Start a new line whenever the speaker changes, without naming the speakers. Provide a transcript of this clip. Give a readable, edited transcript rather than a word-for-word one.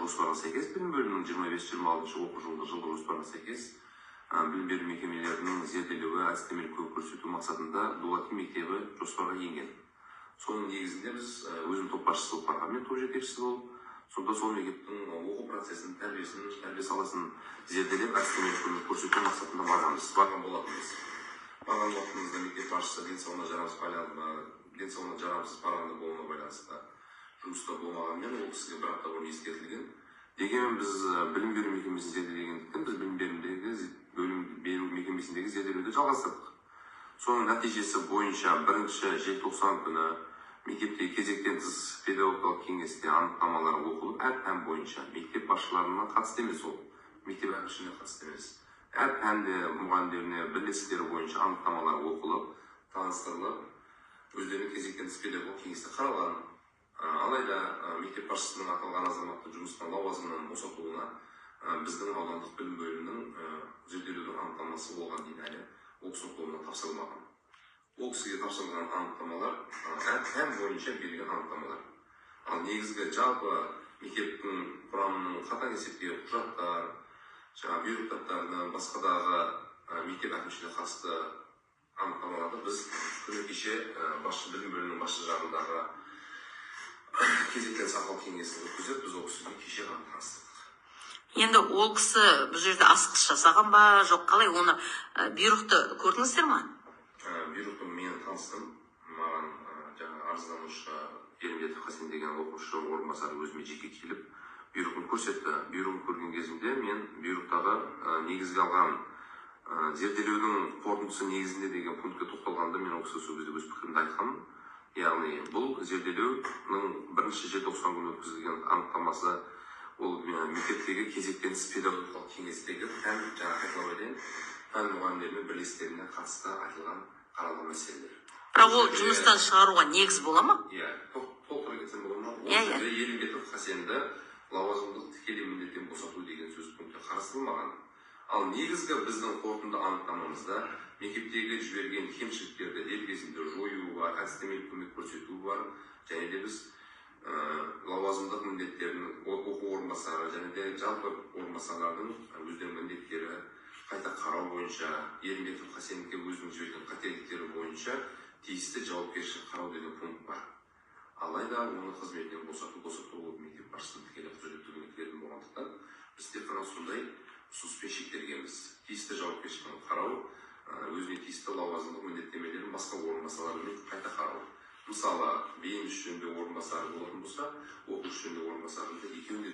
жоспарға сәйкес білім бөлімінің 25-26 оқу жылдық жылдық жоспарына сәйкес білім беру мекемелерінің зерделеуі, әдістемелік көмек көрсету мақсатында дулати мектебі жоспарға енген. Соның негізінде біз өзім топ басшысы болып барғанмен топ жетекшісі болып, сонда сол мектептің оқу процесін, тәрбие саласын зерделеп, әдістемелік көмек көрсету мақсатында барған болатынбыз. Барған уақытымызда мектеп басшысы денсаулығына жарамсыз парағында болуына байланысты жұмыста болмағанымен ол кісіге бір апта бұрын ескертілген. Дегенмен біз білім беру мекемесін зерделегендіктен біз білім беру мекемесіндегі зерделеуді жалғастырдық. Соның нәтижесі бойынша 1 желтоқсан күні мектептегі кезектен тыс педагогикалық кеңесте анықтамалар оқылып, әр пән бойынша мектеп басшыларына қатысты емес, ол мектеп әкімшілігіне қатысты емес. Әр пәнде мұғалімдеріне бірлестіктері бойынша анықтамалар оқылып, таныстырылып, өздерінің кезектен тыс педагогикалық кеңесте қаралған. Алайда мектеп басшысының аталған азаматты жұмыстан лауазымынан босатуына біздің аудандық білім бөлімінің зерделеудің анықтамасы болған дейін әлі ол кісінің қолына тапсырылмаған. Ол кісіге тапсырылған анықтамалар әр пән бойынша берілген анықтамалар. Ал негізгі жалпы мектептің құрамының қатаң есептегі құжаттар, бұйрықтардан басқадағы мектеп әкімшілігіне қатысты анықтамаларды біз күні кеше білім бөлімінің басшы жағындағы кезектен сақау кеңесін өткізіп, біз ол кісіге кеше ғана таныстырдық.
Енді ол кісі бұл жерде асқыс жасаған ба, жоқ қалай, оны бұйрықты көрдіңіздер ма?
Бұйрықты мен таныстым. Маған жаңа арызданушы Ерімбетов Хасен деген оқушы орынбасары өзіме жеке келіп, бұйрығын көрсетті. Бұйрығын көрген кезімде мен бұйрықтағы негізге алған зерделеудің қорытындысы негізінде деген пунктке тоқталғанда мен ол кісі сол кезде өз пікірімді айтқанмын. Яғни бұл зерделеудің 1 желтоқсан күні өткізілген анықтамасы ол мектептегі кезектен тыс педагогикалық кеңестегі пән мұғалімдерімен бірлестіктеріне қатысты айтылған қаралған мәселелер.
Бірақ ол жұмыстан шығаруға негіз бола ма?
Иә, толықтыра кетсем бола ма? Ол Ерімбетов Хасенді лауазымдық тікелей міндеттен босату деген сөз пункті қарастырылмаған. Ал негізгі біздің қорытынды анықтамамызда мектептегі жіберген кемшіліктерді дер кезінде жою бар, әдістемелік көмек көрсету бар, және де біз лауазымдық міндеттерінің оқу орынбасары және де жалпы орынбасарлардың өздерінің міндеттері қайта қарау бойынша, Ерімбетов Хасенге өзінің жіберген қателіктері бойынша тиісті жауапкершілік қарау деген пункт бар. Алайда оны қызметінен босату мектеп басшысының тікелей құзыреттілігіне кіретін болғандықтан біз тек қана сондай ұсыныспен шектелгенбіз. Тиісті жауапкершілігін қарау, өзіне тиісті лауазымдық міндеттемелерін басқа орынбасарлармен қайта қарау. Мысалы, бейін жөнінде орынбасары болатын болса, оқу жөнінде орынбасарында екеуінде